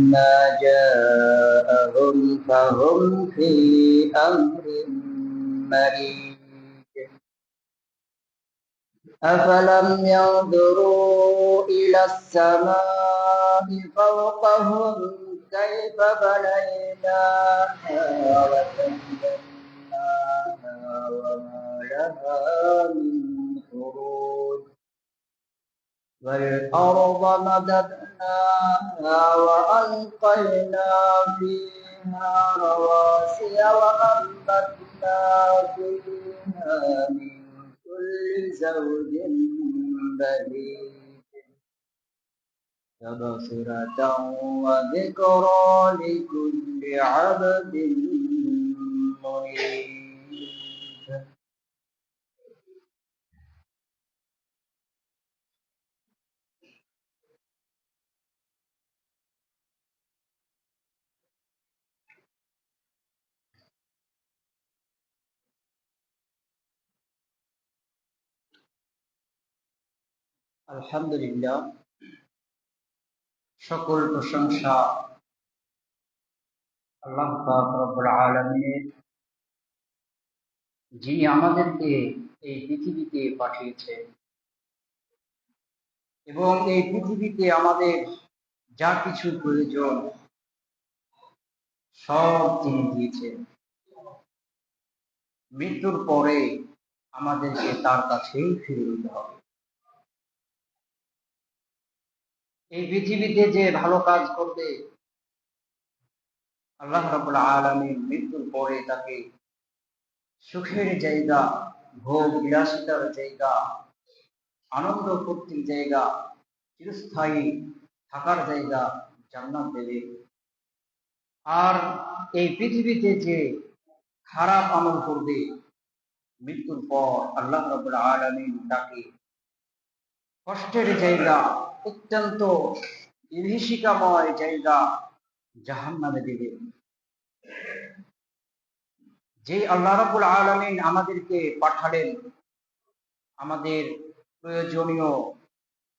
فلما جاءهم فهم في أمر مريج أفلم ينظروا إلى السماء فوقهم كيف بنيناها وزيناها وما لها من فروج والأرض مددناها وألقينا فيها رواسي وأنبتنا فيها من كل زوج بهيج تبصرة وذكرى لكل عبد منيب. আলহামদুলিল্লাহ, সকল প্রশংসা আল্লাহ পাক রব্বুল আলামিনের, যিনি আমাদেরকে এই পৃথিবীতে পাঠিয়েছেন এবং এই পৃথিবীতে আমাদের যা কিছু প্রয়োজন সব তিনি দিয়েছেন। মৃত্যুর পরে আমাদেরকে তার কাছেই ফিরে যেতে হবে। এই পৃথিবীতে যে ভালো কাজ করবে, আল্লাহ রাব্বুল আলামিন মৃত্যুর পরে তাকে সুখের জায়গা, ভোগ বিলাসিতার জায়গা, আনন্দ ফুর্তির জায়গা, চিরস্থায়ী থাকার জায়গা জান্নাত দেবে। আর এই পৃথিবীতে যে খারাপ আমল করবে, মৃত্যুর পর আল্লাহ রাব্বুল আলামিন তাকে কষ্টের জায়গা, অত্যন্ত বিভীষিকাময় জায়গা জাহান্নামে দেবে। যে আল্লাহ রাব্বুল আলামিন আমাদেরকে পাঠালেন, আমাদের প্রয়োজনীয়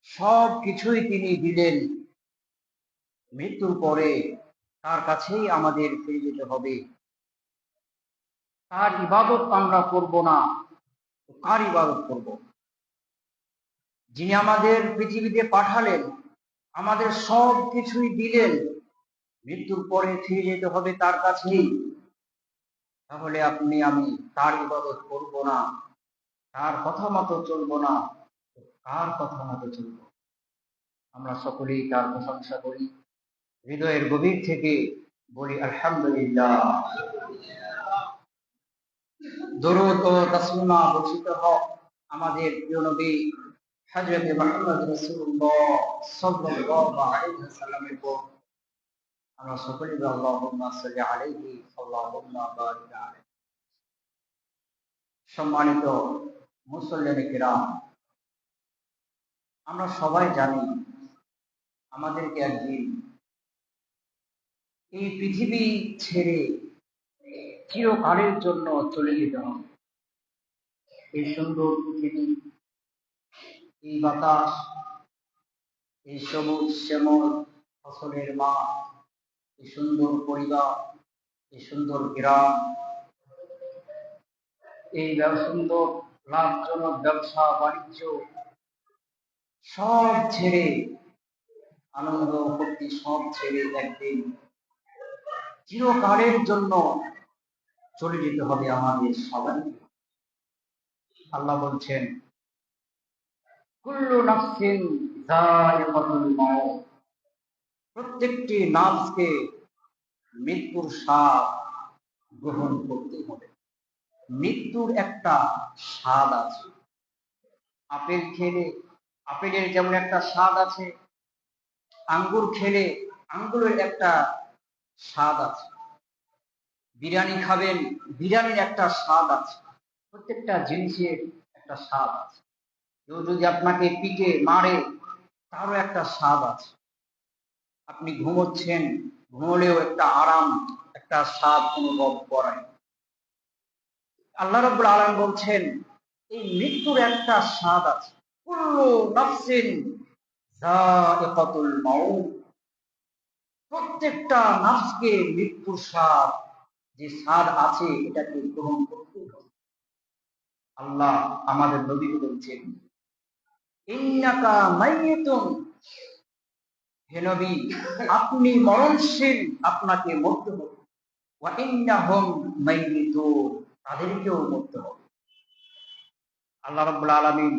সব কিছুই তিনি দিলেন, মৃত্যুর পরে তার কাছেই আমাদের ফিরে যেতে হবে। তার ইবাদত আমরা করব না, কার ইবাদত করব? যিনি আমাদের পৃথিবীতে পাঠালেন, আমাদের সব কিছুই দিলেন, মৃত্যুর পরে ফিরে যেতে হবে তার কাছেই। তাহলে আপনি আমি তার ইবাদত করব না, তার কথা মতো চলবো না, কার কথা মতো চলবো? আমরা সকলেই তার প্রশংসা করি, হৃদয়ের গভীর থেকে বলি আলহামদুলিল্লাহ। দরুদ ও তাসলিমা বর্ষিত হোক আমাদের প্রিয় নবী হযরত মুহাম্মদ রাসূলুল্লাহ সাল্লাল্লাহু আলাইহি ওয়াসাল্লামের উপর। আমরা সকলেই আল্লাহুম্মা সাল্লি আলাইহি আল্লাহুম্মা বারিক আলাইহি। সম্মানিত মুসল্লিয়ানে কিরাম, আমরা সবাই জানি আমাদেরকে একদিন এই পৃথিবী ছেড়ে চিরকালের জন্য চলে যেতে হবে। এই সুন্দর পৃথিবী, এই বাতাস, এই সবুজ শ্যামল ফসলের মাঠ, এই সুন্দর পরিবার, এই সুন্দর গ্রাম, এই সুন্দর লাভজনক ব্যবসা বাণিজ্য সব ছেড়ে, আনন্দ ফুর্তি সব ছেড়ে একদিন চিরকালের জন্য চলে যেতে হবে আমাদের সবাই। আল্লাহ বলছেন, কুল্লু নাফসিন যায়িকাতুল মাউত, প্রত্যেকটি নাফসকে মৃত্যুর স্বাদ গ্রহণ করতে হবে। মৃত্যুর একটা স্বাদ আছে। আপেল খেলে আপেলের যেমন একটা স্বাদ আছে, আঙ্গুর খেলে আঙ্গুরের একটা স্বাদ আছে, বিরিয়ানি খাবেন, বিরিয়ানির একটা স্বাদ আছে। প্রত্যেকটা জিনিসের একটা স্বাদ আছে। কেউ যদি আপনাকে পিটে মারে, তারও একটা স্বাদ আছে। আপনি ঘুমোচ্ছেন, ঘুমলেও একটা আরাম, একটা স্বাদ অনুভব করেন। আল্লাহ রাব্বুল আলামিন বলছেন, এই মৃত্যুর একটা স্বাদ আছে। কুল্লু নাফসিন যায়িকাতুল মাউত, প্রত্যেকটা নাফসকে মৃত্যুর স্বাদ, যে স্বাদ আছে, এটাকে গ্রহণ করতে হবে। আল্লাহ আমাদের নবীকে বলছেন, ইন্নাকা মাইয়িতুন, হে নবী আপনি মরণশীল, আপনাকে মরতে হবে। ওয়া ইন্নাহুম মাইয়িতুন, তাদেরকেও মরতে হবে। আল্লাহ রাব্বুল আলামিন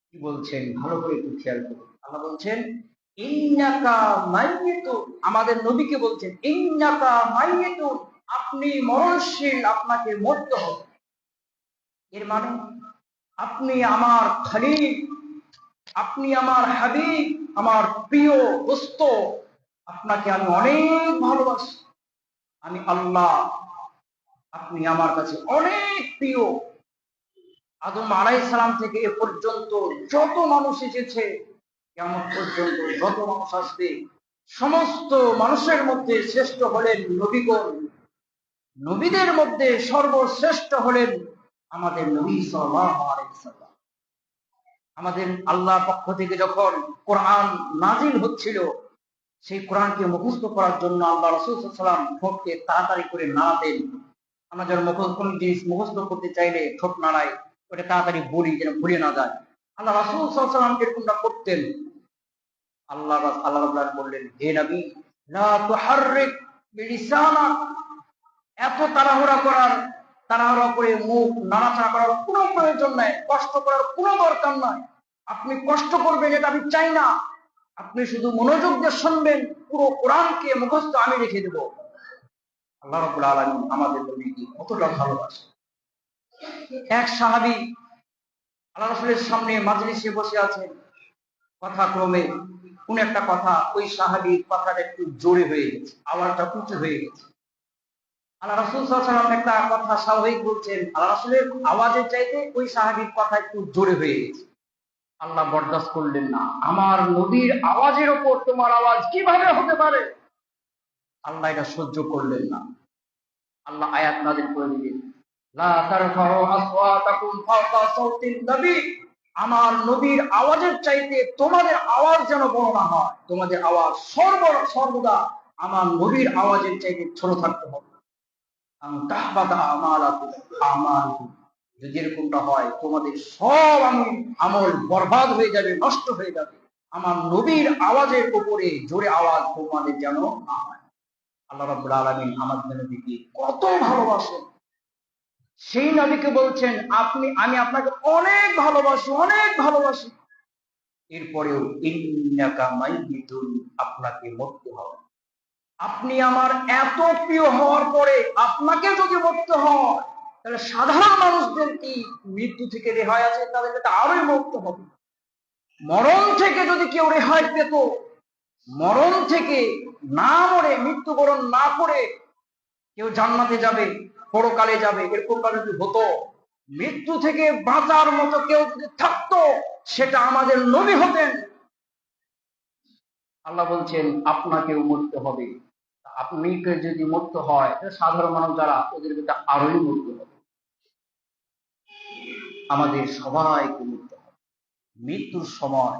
কি বলছেন ভালো করে একটু খেয়াল করুন। আল্লাহ বলছেন ইন্নাকা মাইয়িতুন, আমাদের নবীকে বলছেন ইন্নাকা মাইয়িতুন, আপনি মরণশীল, আপনাকে মরতে হবে। এর মানে আপনি আমার খলিল, আপনি আমার হাবিব, আমার প্রিয় দোস্ত, আপনাকে আমি অনেক ভালোবাসি, আমি আল্লাহ, আপনি আমার কাছে অনেক প্রিয়। আদম আলাইহিস সালাম থেকে এ পর্যন্ত যত মানুষ এসেছে, কিয়ামত পর্যন্ত যত মানুষ আসবে, সমস্ত মানুষের মধ্যে শ্রেষ্ঠ হলেন নবীগণ। নবীদের মধ্যে সর্বশ্রেষ্ঠ হলেন আমাদের নবী সাল্লাল্লাহু আলাইহি ওয়াসাল্লাম। আমাদের আল্লাহর পক্ষ থেকে যখন কোরআন নাজিল হচ্ছিল, সেই কোরআনকে মুখস্থ করার জন্য আল্লাহ রাসূল সাল্লাল্লাহু আলাইহি ওয়াসাল্লাম ঠোঁটকে তাড়াতাড়ি করে নাড়াতেন। আমরা যখন কোন জিনিস মুখস্থ করতে চাইলে ঠোঁট নাড়াই, ওটা তাড়াতাড়ি বলি যেন ভুলে না যায়। আল্লাহ রাসূল সাল্লাল্লাহু আলাইহি ওয়াসাল্লাম এরকমটা করতেন। আল্লাহ রাব্বুল আলামিন বললেন, হে নবী লা তুহাররিক বিলিসানাক, এত তাড়াহুড়া করে মুখ নাড়াচাড়া করার কোনো প্রয়োজন নাই, কষ্ট করার কোনো দরকার নাই। আপনি কষ্ট করবেন এটা আমি চাই না, আপনি শুধু মনোযোগ দিয়ে শুনবেন, পুরো কোরআনকে মুখস্থ আমি রেখে দেব। আল্লাহ রাব্বুল আলামিন আমাদের নবীকে কতটা ভালোবাসে। এক সাহাবী আল্লাহ রাসূলের সামনে মাজলিসে বসে আছেন, কথা ক্রমে কোন একটা কথা, ওই সাহাবীর কথাটা একটু জোরে হয়ে গেছে, আওয়াজটা উঁচু হয়ে গেছে। আল্লাহ রাসূল সাল্লাল্লাহু আলাইহি ওয়াসাল্লাম একটা কথা স্বাভাবিক বলছেন, আল্লাহ রাসূলের আওয়াজের চাইতে ওই সাহাবীর কথা একটু জোরে হয়ে গেছে। আল্লাহ বরদাস্ত করলেন না, আমার নবীর আওয়াজের ওপর তোমার আওয়াজ কিভাবে হতে পারে? আল্লাহ এটা সহ্য করলেন না। আল্লাহ আয়াত নাযিল করে দিলেন, লা তারফাউ আসওয়াতাকুম ফাওকা সাওতিন নবী, আমার নবীর আওয়াজের চাইতে তোমাদের আওয়াজ যেন বড় না হয়, তোমাদের আওয়াজ সর্বদা আমার নবীর আওয়াজের চাইতে ছোট থাকতে হবে। যদি এরকমটা হয়, তোমাদের সব আমল বরবাদ হয়ে যাবে, নষ্ট হয়ে যাবে। আমার নবীর আওয়াজের উপরে জোরে আওয়াজ তোমাদের যেন না হয়। আল্লাহ রাব্বুল আলামিন আমাদের নবীকে কত ভালোবাসেন, সেই নবীকে বলছেন আমি আপনাকে অনেক ভালোবাসি, অনেক ভালোবাসি। এরপরেও ইন্নাকা মাইয়িতুন, আপনাকে মরতে হবে। আপনি আমার এত প্রিয় হওয়ার পরে আপনাকে যদি মরতে হয়, তাহলে সাধারণ মানুষদের কি মৃত্যু থেকে রেহাই আছে? তাদেরকে তো আরোই মরতে হবে। মরণ থেকে যদি কেউ রেহাই পেত, মরণ থেকে না মরে, মৃত্যুবরণ না করে কেউ জান্নাতে যাবে, পরকালে যাবে, এরকমটা যদি হতো, মৃত্যু থেকে বাঁচার মতো কেউ যদি থাকতো, সেটা আমাদের নবী হতেন। আল্লাহ বলছেন আপনাকেও মরতে হবে। আপনি যদি মরতে হয়, সাধারণ মানুষ যারা, ওদের কিন্তু আরোই মরতে হবে। আমাদের সবাইকে মরতে হবে। মৃত্যুর সময়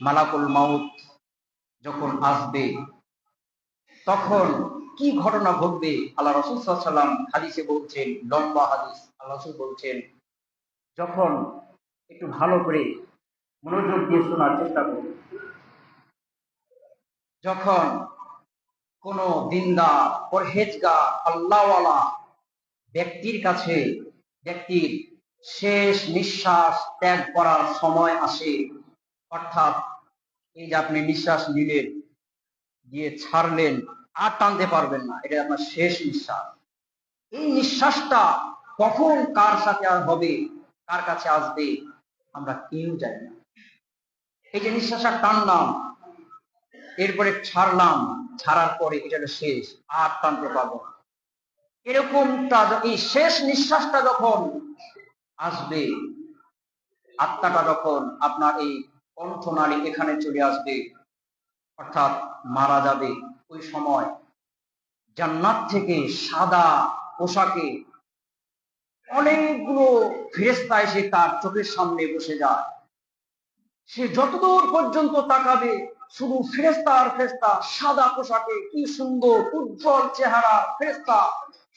মালাকুল মাউত যখন আসবে, তখন কি ঘটনা ঘটবে? আল্লাহ রাসূল সাল্লাল্লাহু আলাইহি ওয়াসাল্লাম হাদিসে বলছেন, লম্বা হাদিস, আল্লাহ রাসূল বলছেন, যখন একটু ভালো করে মনোযোগ দিয়ে শোনার চেষ্টা করুন, যখন কোন দিনদার, পরহেজগার, আল্লাহওয়ালা ব্যক্তির কাছে ব্যক্তির শেষ নিঃশ্বাস ত্যাগ করার সময় আসে, অর্থাৎ এই যে আপনি নিঃশ্বাস নিলেন, দিয়ে ছাড়লেন, আর টানতে পারবেন না, এটা আপনার শেষ নিঃশ্বাস। এই নিঃশ্বাসটা কখন কার সাথে আর হবে, কার কাছে আসবে, আমরা কেউ জানি না। এই যে নিঃশ্বাসটা টানলাম, এরপরে ছাড়লাম, ছাড়ার পরে এটা শেষ, আর টানতে পারবো না। এরকমটা, এই শেষ নিঃশ্বাসটা যখন আসবে, আত্মাটা যখন আপনার এই কণ্ঠনালী এখানে চলে আসবে, অর্থাৎ মারা যাবে, ওই সময় জান্নাত থেকে সাদা পোশাকে অনেকগুলো ফেরেশতা এসে তার চোখের সামনে বসে যায়। সে যতদূর পর্যন্ত তাকাবে, শুধু ফেরেশতা আর ফেরেশতা, সাদা পোশাকে, কি সুন্দর উজ্জ্বল চেহারা ফেরেশতা,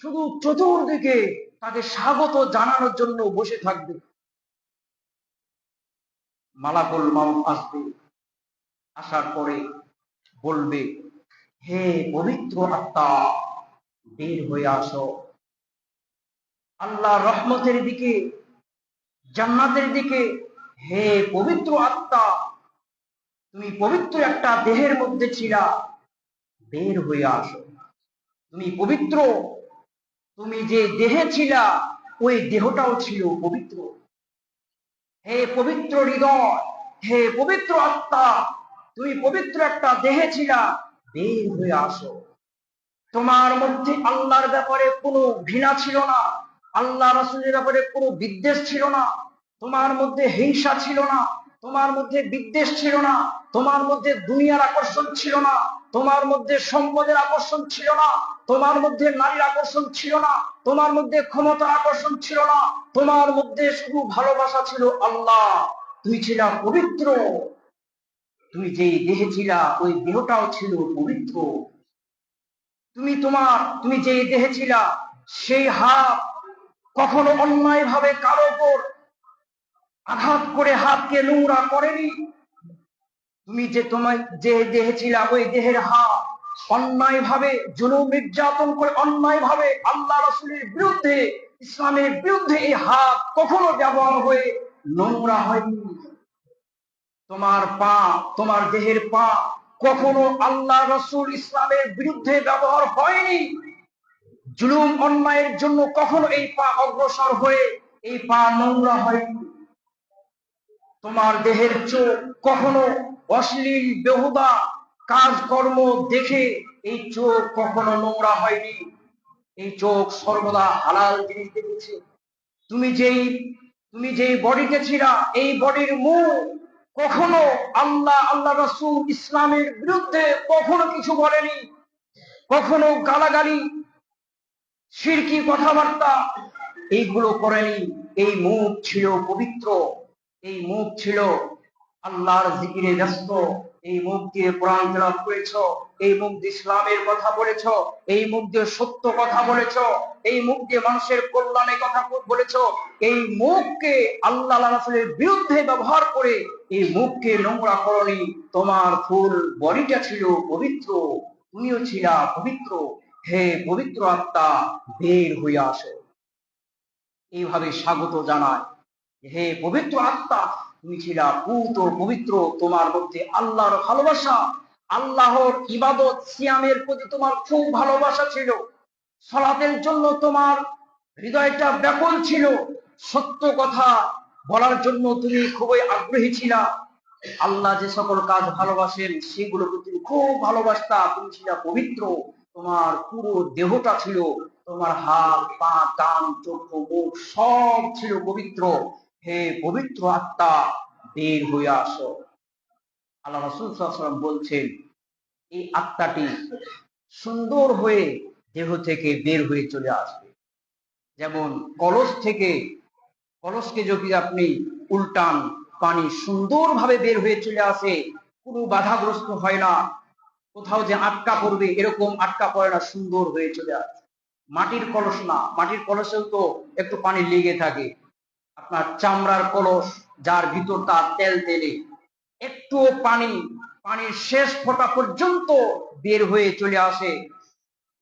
শুধু চতুর্দিকে তাকে স্বাগত জানানোর জন্য বসে থাকবে। মালাকুল মাউত আসবে, আসার পরে বলবে, হে পবিত্র আত্মা, বের হয়ে আসো আল্লাহ রহমতের দিকে, জান্নাতের দিকে। হে পবিত্র আত্মা, তুমি পবিত্র একটা দেহের মধ্যে ছিলা, বের হয়ে আসো। তুমি পবিত্র, তুমি যে দেহে ছিলা ওই দেহটাও ছিল পবিত্র। হে পবিত্র হৃদয়, হে পবিত্র আত্মা, তুমি পবিত্র একটা দেহে ছিলা, বের হয়ে আসো। তোমার মধ্যে আল্লাহর ব্যাপারে কোনো ঘৃণা ছিল না, আল্লাহ রাসূলের ব্যাপারে কোনো বিদ্বেষ ছিল না, তোমার মধ্যে হিংসা ছিল না, তোমার মধ্যে বিদ্বেষ ছিল না, তোমার মধ্যে দুনিয়ার আকর্ষণ ছিল না, তোমার মধ্যে সম্পদের আকর্ষণ ছিল না, তোমার মধ্যে নারীর আকর্ষণ ছিল না, তোমার মধ্যে ক্ষমতার আকর্ষণ ছিল না, তোমার মধ্যে শুধু ভালোবাসা ছিল আল্লাহ। তুমি ছিলা পবিত্র, তুমি যেই দেহে ছিলা ওই দেহটাও ছিল পবিত্র। তুমি যে দেহে ছিলা সেই হাত কখনো অন্যায় ভাবে কারো উপর আঘাত করে হাতকে নোংরা করেনি। তোমার যে দেহে ছিলা ওই দেহের হাত অন্যায় ভাবে জুলুম নির্যাতন করে, অন্যায় ভাবে আল্লাহ রাসূলের বিরুদ্ধে, ইসলামের বিরুদ্ধে এই হাত কখনো ব্যবহার হয়ে নোংরা হয়নি। তোমার পা, তোমার দেহের পা কখনো আল্লাহ রাসূল ইসলামের বিরুদ্ধে ব্যবহার হয়নি। জুলুম অন্যায়ের জন্য কখনো এই পা অগ্রসর হয়ে এই পা নোংরা হয়নি। তোমার দেহের চোখ কখনো অশ্লীল বেহুদা কাজকর্ম দেখে এই চোখ কখনো নোংরা হয়নি। এই চোখ সর্বদা হালাল জিনিস দেখেছে। তুমি যেই বডিতে ছিলা এই বডির মুখ কখনো আল্লাহ রাসূল ইসলামের বিরুদ্ধে কখনো কিছু বলেনি, কখনো গালাগালি শিরকি কথাবার্তা এইগুলো করেনি। এই মুখ ছিল পবিত্র, এই মুখ ছিল আল্লাহর জিকিরে ব্যস্ত, এই মুখ দিয়ে কোরআন তেলাওয়াত করেছো, এই মুখ দিয়ে ইসলামের কথা বলেছো, এই মুখ দিয়ে সত্য কথা বলেছো, এই মুখ দিয়ে মানুষের কল্যাণের কথা বলেছো। এই মুখকে আল্লাহ রাসূলের বিরুদ্ধে ব্যবহার করে এই মুখকে নোংরা করনি। তোমার ফুল বডিটা ছিল পবিত্র, তুমিও ছিলা পবিত্র। হে পবিত্র আত্মা, বের হয়ে আসো। এইভাবে স্বাগত জানায়, হে পবিত্র আত্মা, তুমি ছিলা পূত পবিত্র, তোমার মধ্যে আল্লাহর ভালোবাসা, আল্লাহর ইবাদত সিয়ামের প্রতি তোমার খুব ভালোবাসা ছিল, সালাতের জন্য তোমার হৃদয়টা ব্যাকুল ছিল, সত্য কথা বলার জন্য তুমি খুবই আগ্রহী ছিলা। আল্লাহ যে সকল কাজ ভালোবাসেন সেগুলো তুমি খুব ভালোবাসতা। তুমি ছিলা পবিত্র, তোমার পুরো দেহটা ছিল, তোমার হাত পা কান চোখ মুখ সব ছিল পবিত্র। হে পবিত্র আত্মা, বের হয়ে আসো। আল্লাহ রাসূল সাল্লাল্লাহু আলাইহি ওয়াসাল্লাম বলছেন, এই আত্মাটি সুন্দর হয়ে দেহ থেকে বের হয়ে চলে আসবে। যেমন কলসকে যদি আপনি উল্টান, পানি সুন্দরভাবে বের হয়ে চলে আসে, কোনো বাধাগ্রস্ত হয় না, কোথাও যে আটকা পড়বে এরকম আটকা পড়ে না, সুন্দর হয়ে চলে আসে। মাটির কলস না, মাটির কলসেও তো একটু পানি লেগে থাকে। আপনার চামড়ার কলস যার ভিতর তার তেল তেলে একটু পানির শেষ ফোঁটা পর্যন্ত বের হয়ে চলে আসে।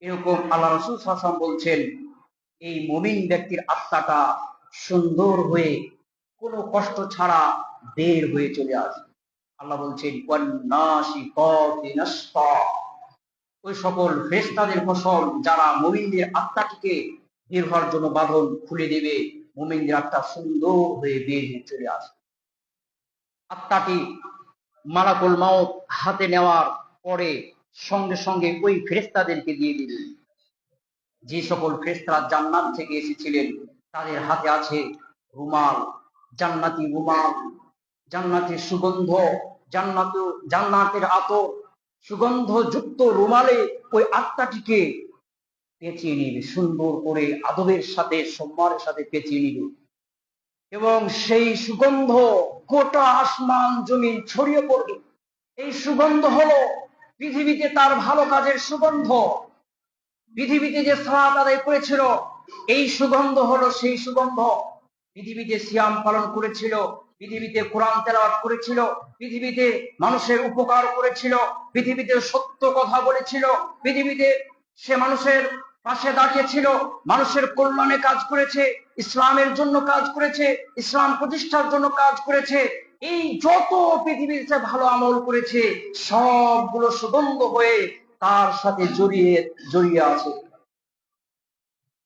এরকম আল্লাহ রাসূল সাল্লাল্লাহু আলাইহি ওয়াসাল্লাম বলছেন, এই মুমিন ব্যক্তির আত্মাটা সুন্দর হয়ে কোনো কষ্ট ছাড়া বের হয়ে চলে আসে। আল্লাহ বলছেন, ওই সকল ফেরেশতাদের কসম যারা মুমিনদের আত্মাটিকে বের হওয়ার জন্য বাঁধন খুলে দেবে, মুমিনদের আত্মা সুন্দর হয়ে বের হয়ে চলে আসে। আত্মাটি মালাকুল মাউত হাতে নেওয়ার পরে সঙ্গে সঙ্গে ওই ফেরেশতাদেরকে দিয়ে দিবে। যে সকল ফেরেশতারা জান্নাত থেকে এসেছিলেন তাদের হাতে আছে রুমাল, জান্নাতি রুমাল, জান্নাতের সুগন্ধ, জান্নাতের আতর, সুগন্ধযুক্ত রুমালে ওই আত্মাটিকে পেঁচিয়ে নিবে, সুন্দর করে আদবের সাথে সম্মানের সাথে পেঁচিয়ে নিবে। এবং সেই সুগন্ধ গোটা আসমান জমিন ছড়িয়ে পড়বে। এই সুগন্ধ হলো পৃথিবীতে তার ভালো কাজের সুগন্ধ। পৃথিবীতে যে সালাত আদায় করেছিল, এই সুগন্ধ হলো সেই সুগন্ধ। পৃথিবীতে সিয়াম পালন করেছিল, পৃথিবীতে কোরআন তেলাওয়াত করেছিল, পৃথিবীতে মানুষের উপকার করেছিল, পৃথিবীতে সত্য কথা বলেছিল, পৃথিবীতে সে মানুষের পাশে দাঁড়িয়েছিল, মানুষের কল্যাণে কাজ করেছে, ইসলামের জন্য কাজ করেছে, ইসলাম প্রতিষ্ঠার জন্য কাজ করেছে। এই যত পৃথিবীতে ভালো আমল করেছে সবগুলো সুগন্ধ হয়ে তার সাথে জড়িয়ে জড়িয়ে আছে।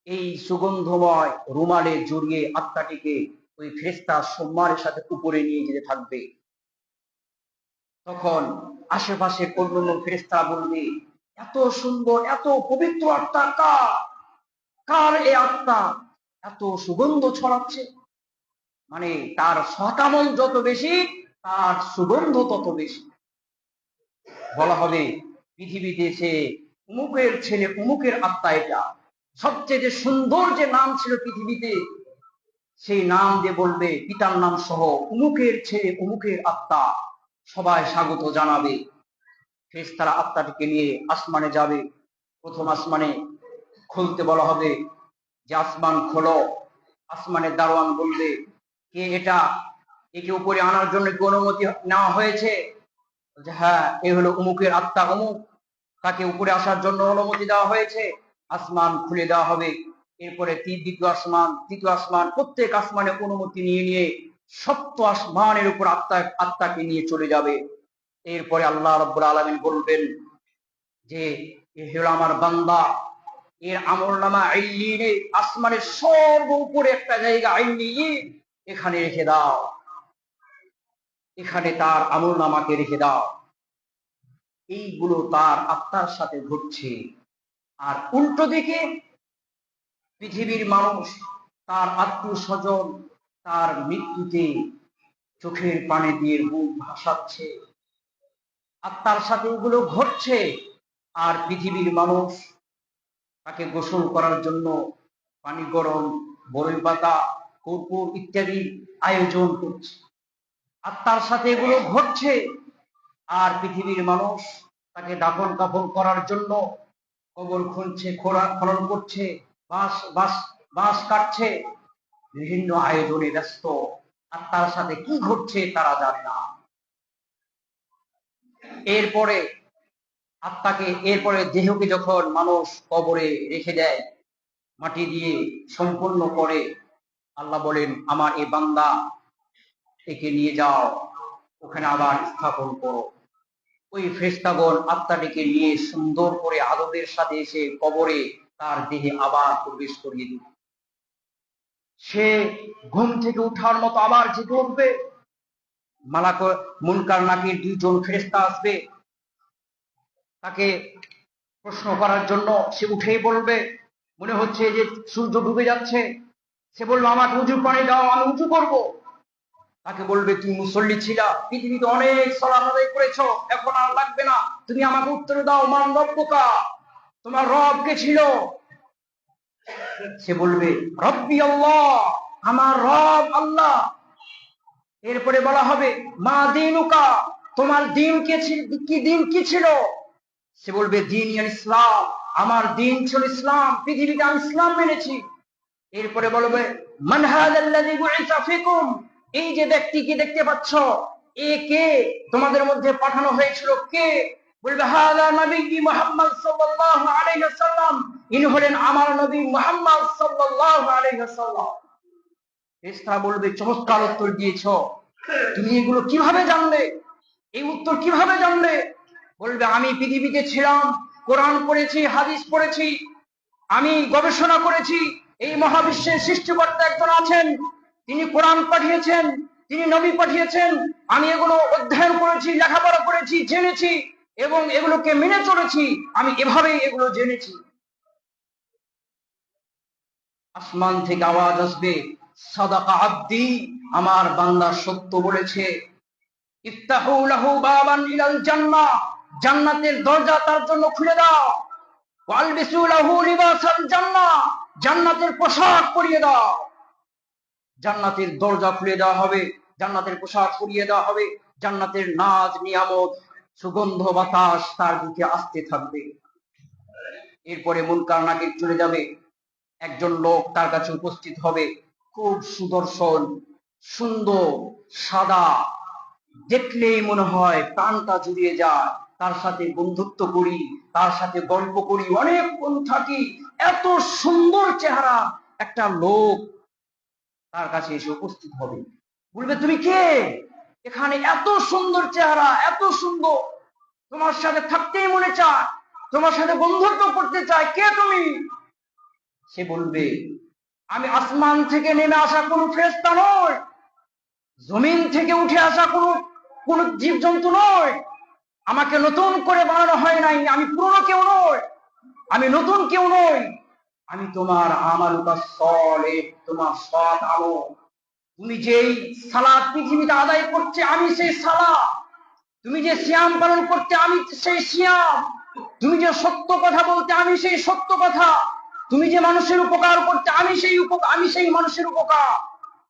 এই সুগন্ধময় রুমালে জড়িয়ে আত্মাটিকে ওই ফেরেশতা সম্মানের সাথে উপরে নিয়ে যেতে থাকবে। তখন আশেপাশে অন্যান্য ফেরেশতা বলবে, এত সুন্দর এত পবিত্র আত্মা কার? কার এই আত্মা এত সুগন্ধ ছড়াচ্ছে? মানে তার সতামল যত বেশি, তার সুগন্ধ তত বেশি। বলা হবে, পৃথিবীতে সে উমুকের ছেলে, উমুকের আত্মা এটা। সবচেয়ে যে সুন্দর যে নাম ছিল পৃথিবীতে, সেই নাম দিয়ে বলবে পিতার নাম সহ, উমুকের ছেলে, উমুকের আত্মা। সবাই স্বাগত জানাবে। ফেরেশতারা আত্মাটিকে নিয়ে আসমানে যাবে। প্রথম আসমানে খুলতে বলা হবে যে আসমান খোলো। আসমানের দারোয়ান বলবে, কে এটা? একে উপরে আনার জন্য কি অনুমতি নেওয়া হয়েছে? হ্যাঁ, এ হলো উমুকের আত্মা অমুক, তাকে উপরে আসার জন্য অনুমতি দেওয়া হয়েছে। আসমান খুলে দেওয়া হবে। এরপরে দ্বিতীয় আসমান, তৃতীয় আসমান, প্রত্যেক আসমানে অনুমতি নিয়ে নিয়ে সপ্ত আসমানের উপর আত্মাকে নিয়ে চলে যাবে। এরপরে আল্লাহ রাব্বুল আলামিন বলবেন যে এ হলো আমার বান্দা, এর আমলনামা ইল্লিয়িনে, আসমানের সর্ব উপরে একটা জায়গা ইল্লিয়িন, এখানে রেখে দাও, এখানে তার আমলনামাকে রেখে দাও। এইগুলো তার আত্মার সাথে ঘটছে। আর উল্টো দিকে পৃথিবীর মানুষ, তার আত্মীয় স্বজন তার মৃত্যুতে চোখের পানি দিয়ে বুক ভাসাচ্ছে, আত্মার সাথে এগুলো ঘটছে। আর পৃথিবীর মানুষ তাকে গোসল করার জন্য পানি গরম, বরই পাতা, কর্পূর ইত্যাদি আয়োজন করছে। আত্মার সাথে এগুলো ঘটছে। আর পৃথিবীর মানুষ তাকে দাফন কাফন করার জন্য কবর খুঁজছে, খনন করছে, বাঁশ বাঁশ বাঁশ কাটছে, বিভিন্ন আয়োজনে ব্যস্ত। আত্মার সাথে কি ঘটছে তারা জানে না। এরপরে দেহকে যখন মানুষ কবরে রেখে দেয়, মাটি দিয়ে সম্পূর্ণ করে, আল্লাহ বলেন, আমার এই বান্দা, একে নিয়ে যাও, ওখানে আবার স্থাপন করো। ওই ফেরেশতাগণ আত্মাটিকে নিয়ে সুন্দর করে আদবের সাথে এসে কবরে তার দেহে আবার প্রবেশ করিয়ে দিবে। সে ঘুম থেকে উঠার মতো আবার জেগে উঠবে। মালাক মুনকার নাকির দুইজন ফেরেশতা আসবে তাকে প্রশ্ন করার জন্য। সে উঠেই বলবে, মনে হচ্ছে যে সূর্য ডুবে যাচ্ছে। সে বললো, আমাকে উজু পানি দাও, আমি উজু করব। তাকে বলবে, তুমি মুসল্লি ছিলা, পৃথিবীতে অনেক সালাত আদায় করেছো, এখন আর লাগবে না, তুমি আমাকে উত্তর দাও, মান রব্বুকা, তোমার রব কে ছিল? সে বলবে, রব্বি আল্লাহ, আমার রব আল্লাহ। এরপরে বলা হবে, মা দীনুকা, তোমার দিন কি ছিল? সে বলবে, দিন ইসলাম, আমার দিন ছিল ইসলাম, পৃথিবীতে আমি ইসলাম মেনেছি। এরপরে বলবে, মান হাযাল্লাযী বুইসা ফিকুম, এই যে ব্যক্তিকে দেখতে পাচ্ছ, এ কে? তোমাদের মধ্যে পাঠানো হয়েছিল কে? বলবে, হাযা নবী মুহাম্মদ সাল্লাল্লাহু আলাইহি ওয়াসাল্লাম, ইনি হলেন আমার নবী মুহাম্মদ সাল্লাল্লাহু আলাইহি ওয়াসাল্লাম। ফেরেশতা বলবে, চমৎকার উত্তর দিয়েছো, তুমি এগুলো কিভাবে জানলে? এই উত্তর কিভাবে জানলে? বলবে, আমি পৃথিবীতে ছিলাম, কোরআন পড়েছি, হাদিস পড়েছি, আমি গবেষণা করেছি। এই মহাবিশ্বের সৃষ্টিকর্তা একজন আছেন, তিনি কোরআন পাঠিয়েছেন, তিনি নবী পাঠিয়েছেন। আমি এগুলো অধ্যয়ন করেছি, লেখাপড়া করেছি, জেনেছি এবং এগুলোকে মেনে চলেছি। আমি এভাবেই এগুলো জেনেছি। আসমান থেকে আওয়াজ আসবে, সাদাকা আব্দি, আমার বান্দা সত্য বলেছে। ইফতাহু লাহু বাবান ইলাল জান্নাহ, জান্নাতের দরজা তার জন্য খুলে দাও। ওয়ালবিসু লাহু লিবাসাল জান্নাহ, জান্নাতের পোশাক পরিয়ে দাও। জান্নাতের দরজা খুলে দেওয়া হবে, জান্নাতের পোশাক পরিয়ে দেওয়া হবে, জান্নাতের নাজ নিয়ামত সুগন্ধ বাতাস তার দিকে আসতে থাকবে। এরপরে মুনকার নাকির চলে যাবে, একজন লোক তার কাছে উপস্থিত হবে, খুব সুদর্শন, সুন্দর, সাদা, দেখলেই মনে হয় প্রাণটা জুড়িয়ে যায়। তার সাথে বন্ধুত্ব করি, তার সাথে গল্প করি, অনেকক্ষণ থাকি। এত সুন্দর চেহারা একটা লোক তার কাছে এসে উপস্থিত হবে, বলবে তুমি কে? এখানে এত সুন্দর চেহারা, এত সুন্দর, তোমার সাথে থাকতেই মনে চায়, তোমার সাথে বন্ধুত্ব করতে চায়, কে তুমি? সে বলবে আমি আসমান থেকে নেমে আসা কোন ফেরেশতা নই, জমিন থেকে উঠে আসা কোন জীবজন্তু নয়, আমাকে নতুন করে বানানো হয় নাই, আমি পুরনো কেউ নই, আমি নতুন কেউ নই, আমি তোমার আমালুকা সলিহ, তোমার সৎ আমল। তুমি যেই সালাত পৃথিবীতে আদায় করছে আমি সেই সালাত, তুমি যে সিয়াম পালন করতে আমি সেই সিয়াম, তুমি যে সত্য কথা বলতে আমি সেই সত্য কথা, তুমি যে মানুষের উপকার করতে আমি সেই মানুষের উপকার,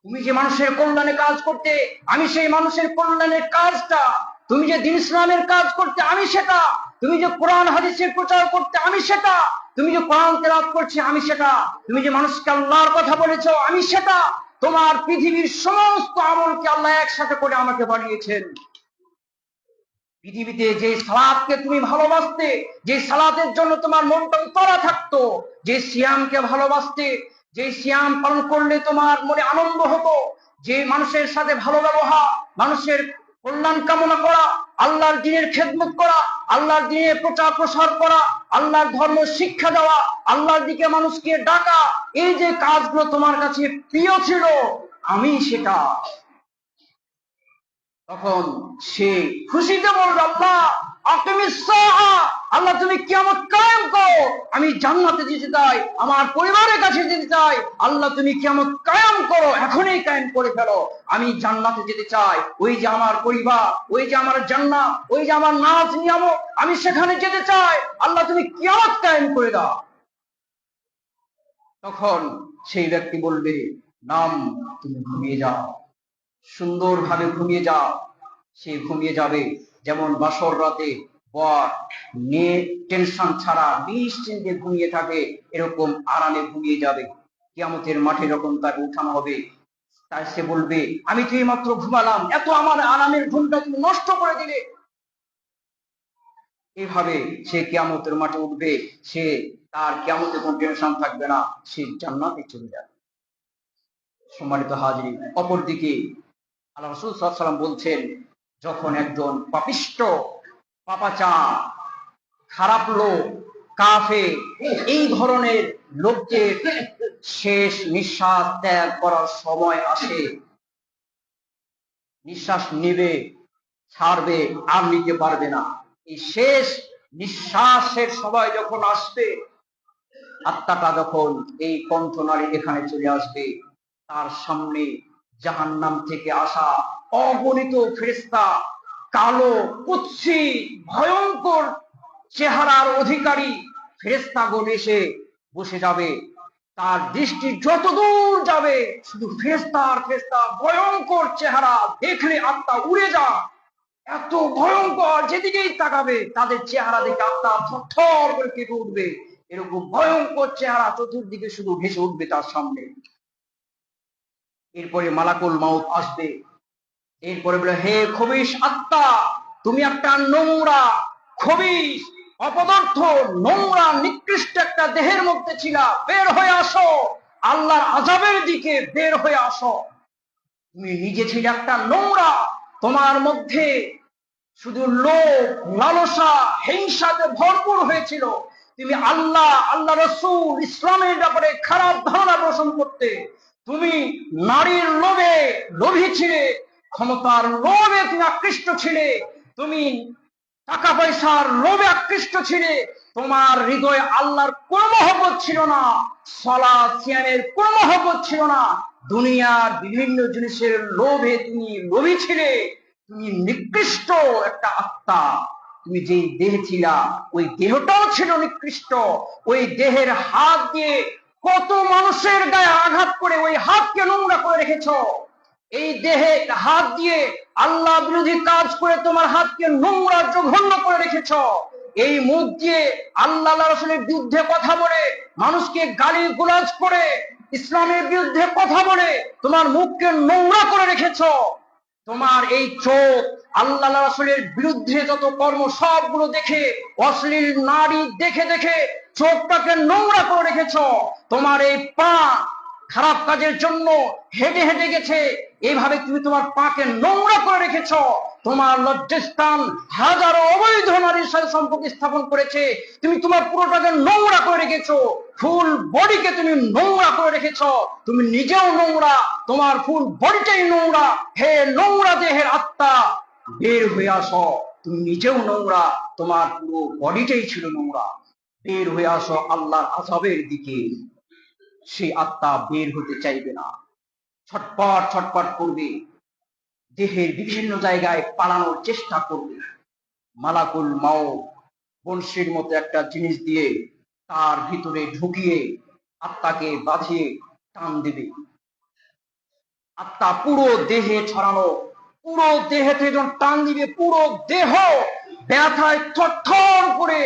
তুমি যে মানুষের কল্যাণে কাজ করতে আমি সেই মানুষের কল্যাণের কাজটা, তুমি যে দ্বীন ইসলামের কাজ করতে আমি সেটা, তুমি যে কোরআন হাদিসের প্রচার করতে আমি সেটা, তুমি যে কোরআন তেলাওয়াত করছে আমি সেটা, তুমি যে মানুষকে আল্লাহর কথা বলেছো আমি সেটা। তোমার পৃথিবীর সমস্ত আমলকে আল্লাহ একসাথে করে আমাকে বানিয়েছেন। পৃথিবীতে যে সালাতকে তুমি ভালোবাসতে, যে সালাতের জন্য তোমার মনটা উতলা থাকতো, যে সিয়ামকে ভালোবাসতে, যে সিয়াম পালন করলে তোমার মনে আনন্দ হতো, যে মানুষের সাথে ভালো ব্যবহার, মানুষের কল্যাণ কামনা করা, আল্লাহর দ্বীনের খেদমত করা, আল্লাহর দ্বীনের প্রচার প্রসার করা, আল্লাহর ধর্ম শিক্ষা দেওয়া, আল্লাহর দিকে মানুষকে ডাকা, এই যে কাজগুলো তোমার কাছে প্রিয় ছিল আমি সেটা। তখন সে খুশিতে বলবে আল্লাহ আকিমিস সাআ, আল্লাহ তুমি কিয়ামত কায়েম করো, আমি জান্নাতে যেতে চাই, আমার পরিবারের কাছে যেতে চাই, আল্লাহ তুমি কিয়ামত কায়েম করো, এখনই কায়েম করে ফেলো, আমি জান্নাতে যেতে চাই, ওই যে আমার পরিবার, ওই যে আমার জান্নাত, ওই যে আমার নাজ নিয়ামত, আমি সেখানে যেতে চাই, আল্লাহ তুমি কিয়ামত কায়েম করে দাও। তখন সেই ব্যক্তি বলবে নাম, তুমি ঘুমিয়ে যাও, সুন্দরভাবে ঘুমিয়ে যাও। সে ঘুমিয়ে যাবে যেমন বাসর রাতে বর টেনশন ছাড়া নিশ্চিন্তে ঘুমিয়ে থাকে, এরকম আরামে ঘুমিয়ে যাবে। কিয়ামতের মাঠে যখন তাকে উঠানো হবে, তাই সে বলবে আমি তো মাত্র ঘুমালাম, এত আমার আরামের ঘুমটা তুমি নষ্ট করে দিলে। এইভাবে সে কিয়ামতের মাঠে উঠবে, সে তার কিয়ামতে কোনো টেনশন থাকবে না, সে জান্নাতে চলে যাবে। সম্মানিত হাজির, অপরদিকে আল্লাহ রাসূল সাল্লাল্লাহু আলাইহি ওয়াসাল্লাম বলছেন, যখন একজন পাপিষ্ট, পাপাচার, খারাপ লোক, কাফের, এই ধরনের লোকদের শেষ নিঃশ্বাস ত্যাগ করার সময় আসে, নিঃশ্বাস নিবে, ছাড়বে, আর নিতে পারবে না, এই শেষ নিঃশ্বাসের সময় যখন আসবে, আত্মাটা যখন এই কণ্ঠনালী এখানে চলে আসবে, তার সামনে জাহান্নাম থেকে আসা অগণিত ফেরেশতা, কালো, কুৎসি, ভয়ঙ্কর চেহারার অধিকারী ফেরেশতাগণ এসে বসে যাবে। তার দৃষ্টি যতদূর যাবে শুধু ফেরেশতা আর ফেরেশতা, ভয়ঙ্কর চেহারা, দেখলে আত্মা উড়ে যায়, এত ভয়ঙ্কর, যেদিকেই তাকাবে তাদের চেহারা দেখে আত্মা থরথর করে কেঁপে উঠবে, এরকম ভয়ঙ্কর চেহারা চতুর্দিকে শুধু ভেসে উঠবে তার সামনে। এরপরে মালাকুল মাউত আসবে, এরপরে বলে হে খবিশ আত্মা, তুমি একটা নোংরা, খবিশ, অপদার্থ, নোংরা, নিকৃষ্ট একটা দেহের মধ্যে ছিলা, বের হয়ে আসো, আল্লাহর আযাবের দিকে বের হয়ে আসো। তুমি নিজে ছিলে একটা নোংরা, তোমার মধ্যে শুধু লোভ, লালসা, হিংসাতে ভরপুর হয়েছিল, তুমি আল্লাহ, আল্লাহ রাসূল, ইসলামের ব্যাপারে খারাপ ধারণা পোষণ করতে, তুমি নারীর লোভে লোভী ছিলে, ক্ষমতার লোভে তুমি আকৃষ্ট ছিলে, তুমি টাকা পয়সার লোভে আকৃষ্ট ছিলে, তোমার হৃদয়ে আল্লাহর কোন মহব্বত ছিল না, সালাত সিয়ামের কোন মহব্বত ছিল না, দুনিয়ার বিভিন্ন জিনিসের লোভে তুমি লোভী ছিলে, তুমি নিকৃষ্ট একটা আত্মা। তুমি যেই দেহে ছিলা ওই দেহটাও ছিল নিকৃষ্ট, ওই দেহের হাত দিয়ে কত মানুষের গায়ে আঘাত করে ওই হাতকে নোংরা করে রেখেছ, এই দেহে হাত দিয়ে আল্লাহ বিরোধী কাজ করে তোমার হাতকে নোংরা জঘন্য করে রেখেছ। এই মুখ দিয়ে আল্লাহ রাসূলের বিরুদ্ধে কথা বলে, মানুষকে গালি গালাজ করে, ইসলামের বিরুদ্ধে কথা বলে তোমার মুখকে নোংরা করে রেখেছ। তোমার এই চোখ আল্লাহ রাসূলের বিরুদ্ধে যত কর্ম সবগুলো দেখে, অশ্লীল নারী দেখে দেখে চোখটাকে নোংরা করে রেখেছ। তোমার এই পা খারাপ কাজের জন্য হেঁটে হেঁটে গেছে, এইভাবে তুমি তোমার পাকে নোংরা করে রেখেছ। তোমার লজ্জাস্থান হাজারো অবৈধ নারীর সাথে সম্পর্ক স্থাপন করেছে, তুমি তোমার পুরোটাকে নোংরা করে রেখেছ। ফুল বডিকে তুমি নোংরা করে রেখেছ, তুমি নিজেও নোংরা, তোমার ফুল বডিটাই নোংরা। হে নোংরা দেহের আত্মা, বের হয়ে আসো। তুমি নিজেও নোংরা, তোমার পুরো বডিটাই ছিল নোংরা। বের হয়ে আসো আল্লাহর আযাবের দিকে। সেই আত্মা বের হতে চাইবে না, ছটপট ছটপট করবে, দেহের বিভিন্ন জায়গায় পালানোর চেষ্টা করবে। মালাকুল মাউত বংশীর মতো একটা জিনিস দিয়ে তার ভিতরে ঢুকিয়ে আত্মাকে বাঁধিয়ে টান দিবে। আত্মা পুরো দেহে ছড়ানো, পুরো দেহেতে যখন টান দিবে পুরো দেহ ব্যথায় থরথর করে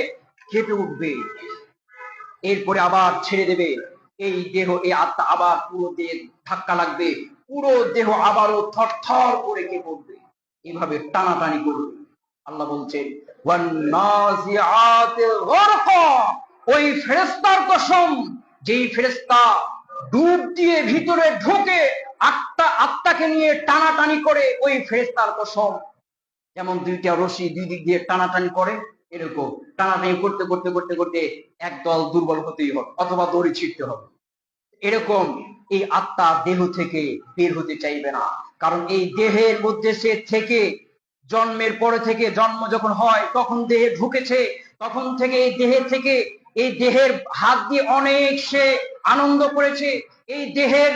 কেঁপে উঠবে। এরপরে আবার ছেড়ে দেবে। এই দেহ, এই আত্মা আবার পুরো দেহে ধাক্কা লাগবে, পুরো দেহ আবারও থরথর করে কেঁপে উঠবে। এভাবে টানাটানি করবে। আল্লাহ বলছেন ওয়ান্নাজিআতি গরকা, ওই ফেরেশতার কসম যেই ফেরেশতা ডুব দিয়ে ভিতরে ঢুকে আত্মাকে নিয়ে টানাটানি করে, ওই ফেরেশতার কসম। যেমন দুইটা রশি দুই দিক দিয়ে টানাটানি করে, এরকম টানাটানি করতে করতে করতে করতে একদল দুর্বল হতেই হবে অথবা দড়ি ছিঁড়তে হবে। এরকম এই আত্মা দেহ থেকে বের হতে চাইবে না, কারণ এই দেহের মধ্যে সে থেকে জন্মের পরে থেকে, জন্ম যখন হয় তখন দেহে ঢুকেছে, তখন থেকে এই দেহে থেকে, এই দেহের হাত দিয়ে অনেক সে আনন্দ করেছে, এই দেহের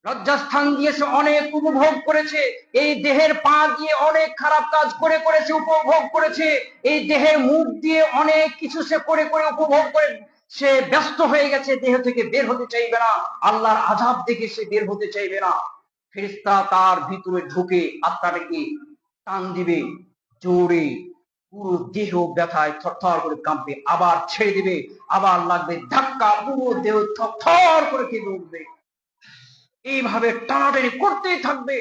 লজ্জাস্থান দিয়ে সে অনেক উপভোগ করেছে, এই দেহের পা দিয়ে অনেক খারাপ কাজ করে করেছে উপভোগ করেছে, এই দেহের মুখ দিয়ে অনেক কিছু সে করে করে উপভোগ করে সে ব্যস্ত হয়ে গেছে। দেহ থেকে বের হতে চাইবে না, আল্লাহর আযাব দেখে সে বের হতে চাইবে না। ফেরেশতা তার ভিতরে ঢুকে আত্মাটাকে টান দিবে জোরে, পুরো দেহ ব্যথায় থরথর করে কাঁপবে, আবার ছেড়ে দিবে, আবার লাগবে ধাক্কা, পুরো দেহ থরথর করে কেঁপে উঠবে। এইভাবে টানাটানি করতেই থাকবে,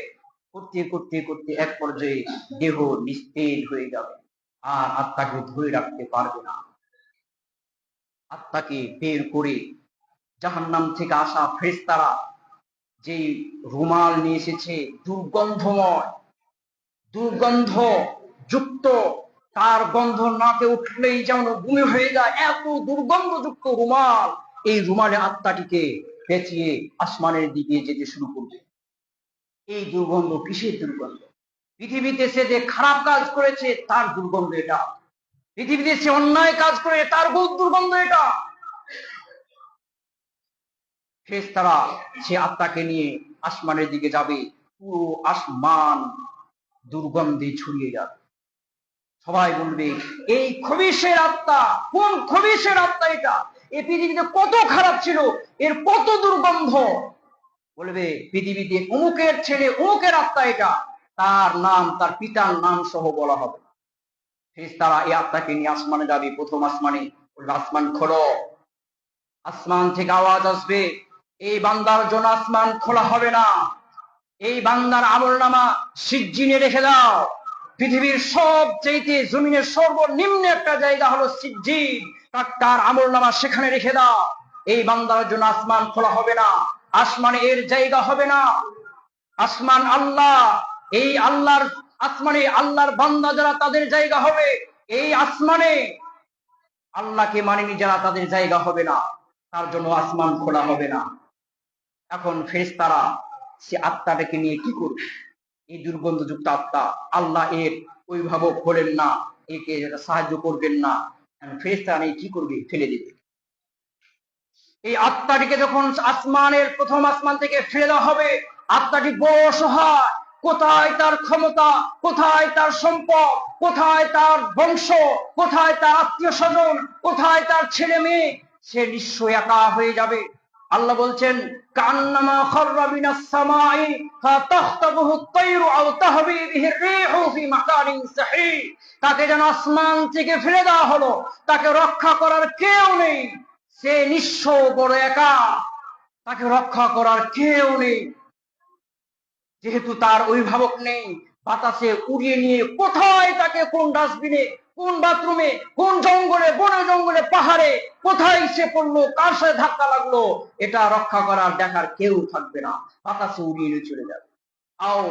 করতে করতে করতে এক পর্যায়ে দেহ নিস্তেজ হয়ে যাবে, আর আত্মাকে ধরে রাখতে পারবে না। আত্মাকে বের করে জাহান্নাম থেকে আসা ফেরেশতারা যেই রুমাল নিয়ে এসেছে দুর্গন্ধময়, দুর্গন্ধ যুক্ত, তার গন্ধ নাকে উঠলেই যেমন বমি হয়ে যায়, এত দুর্গন্ধযুক্ত রুমাল, এই রুমালে আত্মাটিকে পেঁচিয়ে আসমানের দিকে যেতে শুরু করবে। এই দুর্গন্ধ কিসের দুর্গন্ধ? পৃথিবীতে সে যে খারাপ কাজ করেছে তার দুর্গন্ধ এটা, পৃথিবীতে সে অন্যায় কাজ করে তার দুর্গন্ধ এটা। ফেরেশতারা সে আত্মাকে নিয়ে আসমানের দিকে যাবে, পুরো আসমান দুর্গন্ধে ছড়িয়ে যাবে। সবাই বলবে এই খবিশের আত্মা, কোন খবিশের আত্মা এটা? এই পৃথিবীতে কত খারাপ ছিল, এর কত দুর্গন্ধ। বলবে পৃথিবীতে অমুকের ছেলে অমুকের আত্মা এটা, তার নাম তার পিতার নাম সহ বলা হবে। ফেরেশতারা এই আত্মাকে নিয়ে আসমানে যাবে। প্রথম আসমানে আসমান খোলো, আসমান থেকে আওয়াজ আসবে, এই বান্দার জন্য আসমান খোলা হবে না, এই বান্দার আমলনামা সিজ্জিনে রেখে দাও। পৃথিবীর সবচেয়ে জমিনের সর্বনিম্ন একটা জায়গা হলো সিজ্জিন, তার আমলনামা সেখানে রেখে দাও। এই বান্দার জন্য আসমান খোলা হবে না, আসমানে এর জায়গা হবে না। আসমান আল্লাহ, এই আল্লাহর আসমানে আল্লাহর বান্দা যারা তাদের জায়গা হবে, এই আসমানে আল্লাহকে মানেনি যারা তাদের জায়গা হবে না, তার জন্য আসমান খোলা হবে না। এখন ফেরেশতারা সে আত্মাটাকে নিয়ে কি করবে? এই দুর্গন্ধযুক্ত আত্মা, আল্লাহ এর অভিভাবক হলেন না, একে সাহায্য করবেন না, ফেরেশতারা নিয়ে কি করবে? ফেলে দিবে। এই আত্মাটিকে যখন আসমানের প্রথম আসমান থেকে ফেলে দেওয়া হবে, আত্মাটি বড় অসহায়, কোথায় তার ক্ষমতা, কোথায় তার সম্পদ, কোথায় তার বংশ, কোথায় তার আত্মীয় স্বজন, কোথায় তার ছেলে মেয়ে? সে নিঃস্ব একা হয়ে যাবে। আল্লাহ বলছেন কান্নামা খাররা মিনাস সামাই ফাতাখতাবুহু আত-তায়রু আও তাহবি বিহি আর-রিহু ফি মাকানিন সাহি। তাকে যেন আসমান থেকে ফেলে দেওয়া হলো, তাকে রক্ষা করার কেউ নেই, সে নিঃস্ব বড় একা, তাকে রক্ষা করার কেউ নেই। যেহেতু তার অভিভাবক নেই, বাতাসে উড়িয়ে নিয়ে কোথায় তাকে, কোন ডাস্টবিনে, কোন বাথরুমে, কোন জঙ্গলে, বনে জঙ্গলে, পাহাড়ে কোথায় সে পড়লো, কার সাথে ধাক্কা লাগলো, এটা রক্ষা করার দেখার কেউ থাকবে না, বাতাসে উড়িয়ে নিয়ে চলে যাবে। আও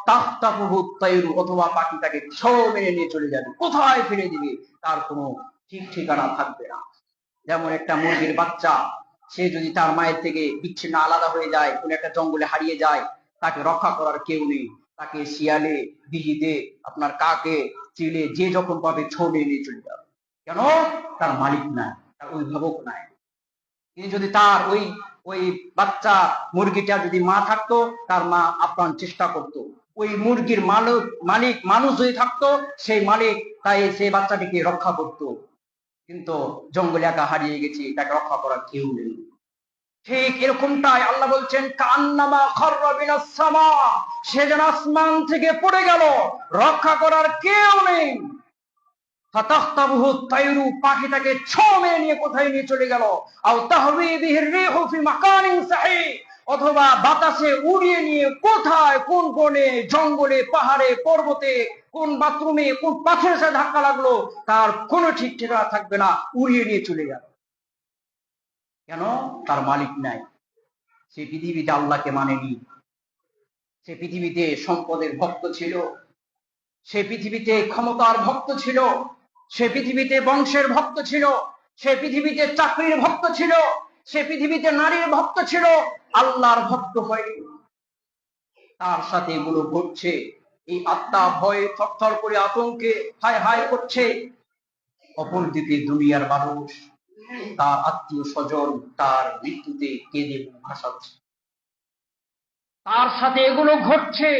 তাখতাফুহু আত-তায়রু, অথবা পাখি তাকে ছো মেরে নিয়ে চলে যাবে, কোথায় ফেলে দিবে তার কোনো ঠিক ঠিকানা থাকবে না। যেমন একটা মুরগির বাচ্চা, সে যদি তার মায়ের থেকে বিচ্ছিন্ন আলাদা হয়ে যায়, কোন একটা জঙ্গলে হারিয়ে যায়, তাকে রক্ষা করার কেউ নেই, তাকে শিয়ালে, বিড়িতে, আপনার কাকে, চিলে যে যখন পাবে ছো মেরে নিয়ে চলে যাবে। কেন? তার মালিক নাই, তার অভিভাবক নাই। কিন্তু যদি তার ওই ওই বাচ্চা মুরগিটা যদি মা থাকতো, তার মা আপ্রাণ চেষ্টা করতো, ওই মুরগির মালিক মানুষ যদি থাকতো, সেই মালিক তাই সেই বাচ্চাটিকে রক্ষা করতো। কিন্তু জঙ্গলে একা হারিয়ে গেছে, তাকে রক্ষা করার কেউ নেই। ঠিক এরকমটাই আল্লাহ বলছেন কান্নামা খাররা মিনাস সামা, সে যেন আসমান থেকে পড়ে গেল, রক্ষা করার কেউ নেই। ফাতাখতাবুহু আত-তায়রু, পাখি তাকে ছো মেরে নিয়ে কোথায় নিয়ে চলে গেল। আও তাহবি বিহি আর-রিহু ফি মাকানিন সাহি, অথবা বাতাসে উড়িয়ে নিয়ে কোথায়, কোন বনে জঙ্গলে, পাহাড়ে, পর্বতে, কোন বাথরুমে, কোন পাথরের সাথে ধাক্কা লাগলো, তার কোনো ঠিক ঠিকানা থাকবে না, উড়িয়ে নিয়ে চলে গেল। কেন? তার মালিক নাই, সে পৃথিবীতে আল্লাহকে মানেনি, সে পৃথিবীতে সম্পদের ভক্ত ছিল, সে পৃথিবীতে ক্ষমতার ভক্ত ছিল, সে পৃথিবীতে বংশের ভক্ত ছিল, সে পৃথিবীতে চাকরির ভক্ত ছিল, সে পৃথিবীতে নারীর ভক্ত ছিল, আল্লাহর ভক্ত হয়নি। তার সাথে এগুলো ঘটছে, এই আত্মা ভয়ে থরথর করে আতঙ্কে হায় হায় করছে। অপরদিকে দুনিয়ার মানুষ, তার আত্মীয় স্বজন তার মৃত্যুতে কেঁদে বুক ভাসাচ্ছে, তার সাথে এগুলো ঘটছে।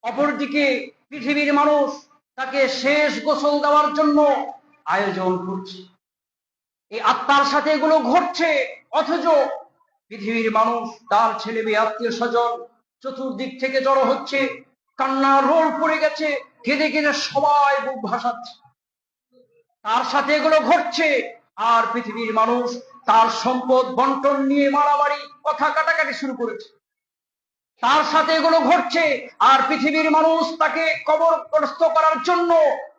অপরদিকে পৃথিবীর মানুষ তাকে শেষ গোসল দেওয়ার জন্য আয়োজন করছে, এই আত্মার সাথে এগুলো ঘটছে। অথচ পৃথিবীর মানুষ, তার ছেলে মেয়ে, আত্মীয় স্বজন চতুর্দিক থেকে জড়ো হচ্ছে, কান্নার রোল পড়ে গেছে, কেঁদে কেঁদে সবাই বুক ভাসাচ্ছে, তার সাথে এগুলো ঘটছে। আর পৃথিবীর মানুষ তার সম্পদ বন্টন নিয়ে মারামারি, কথা কাটাকাটি শুরু করেছে, তার সাথে এগুলো ঘটছে। আর পৃথিবীর মানুষ তাকে কবরগ্রস্ত করার জন্য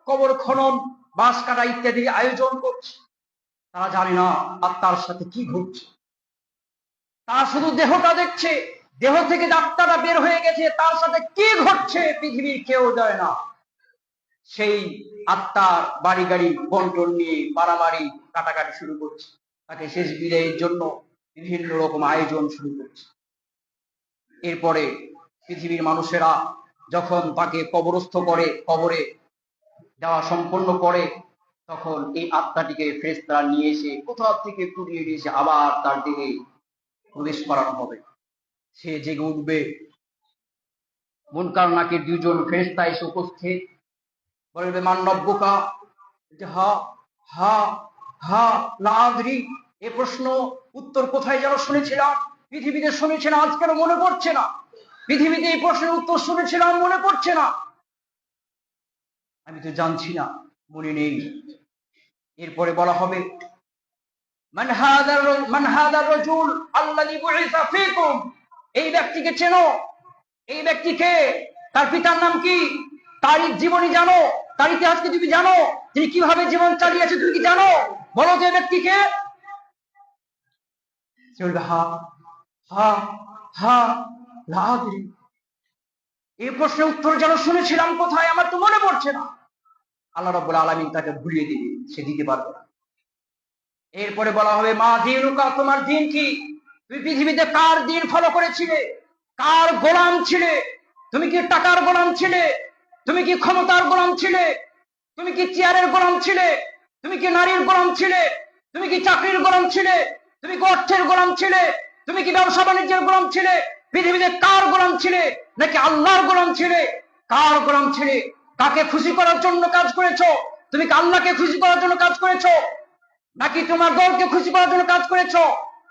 কবর খনন, বাঁশ কাটা ইত্যাদি আয়োজন করছে। তারা জানে না আত্মার সাথে কি ঘটছে, তারা শুধু দেহটা দেখছে, দেহ থেকে যে আত্মাটা বের হয়ে গেছে, তার সাথে কি ঘটছে পৃথিবীর কেউ জানে না। সেই আত্মার বাড়ি গাড়ি বন্টন নিয়ে মারামারি কাটাকাটি শুরু করছে, তাকে শেষ বিদায়ের জন্য বিভিন্ন রকম আয়োজন শুরু করছে। এরপরে পৃথিবীর মানুষেরা যখন তাকে কবরস্থ করে, কবরে দেওয়া সম্পন্ন করে, তখন এই আত্মাটিকে ফেরেশতারা নিয়ে এসে কোথাও থেকে তুলিয়ে নিয়ে এসে আবার তার দেহে প্রবেশ করানো হবে। সে জেগে উঠবে, মুনকার নাকির দুজন ফেরেশতা এসে উপস্থিত, বলবে মান রব্বুকা, হা হা হা লা আদরি, এ প্রশ্ন উত্তর কোথায় যেন শুনেছিলাম, পৃথিবীতে শুনেছিলাম, আজ কেন মনে পড়ছে না, পৃথিবীতে এই প্রশ্নের উত্তর শুনেছিলাম, মনে পড়ছে না, আমি তো জানছি না, মনে নেই। এরপরে বলা হবে মান হাদার রাজুল আল্লাযী বুইসা ফীকুম, এই ব্যক্তিকে চেনো, এই ব্যক্তিকে, তার পিতার নাম কি, তার জীবনী জানো, তার ইতিহাস কি তুমি জানো, তিনি কিভাবে জীবন চালিয়েছে তুমি কি জানো, বলো যে ব্যক্তিকে। হা হা হা লা আদরি, এই প্রশ্নের উত্তর যেন শুনেছিলাম, কোথায় আমার তো মনে পড়ছে না। আল্লাহ রাব্বুল আলামিন তাকে ভুলিয়ে দিবে, সে দিতে পারবে না। এরপরে বলা হবে মা দীনুকা, তোমার দিন কি, তুমি পৃথিবীতে কার দিন ফলো করেছিলে, কার গোলাম ছিলে, তুমি কি টাকার গোলাম ছিলে, তুমি কি ক্ষমতার গোলাম ছিলে, তুমি কি চেয়ারের গোলাম ছিলে, তুমি কি নারীর গোলাম ছিলে, তুমি কি চাকরির গোলাম ছিলে, তুমি কি অর্থের গোলাম ছিলে, তুমি কি ব্যবসা বাণিজ্যের গোলাম ছিলে, পৃথিবীতে কার গোলাম ছিলে, নাকি আল্লাহর গোলাম ছিলে, কার গোলাম ছিলে, কাকে খুশি করার জন্য কাজ করেছো, তুমি কি আল্লাহকে খুশি করার জন্য কাজ করেছো, নাকি তোমার দলকে খুশি করার জন্য কাজ করেছো,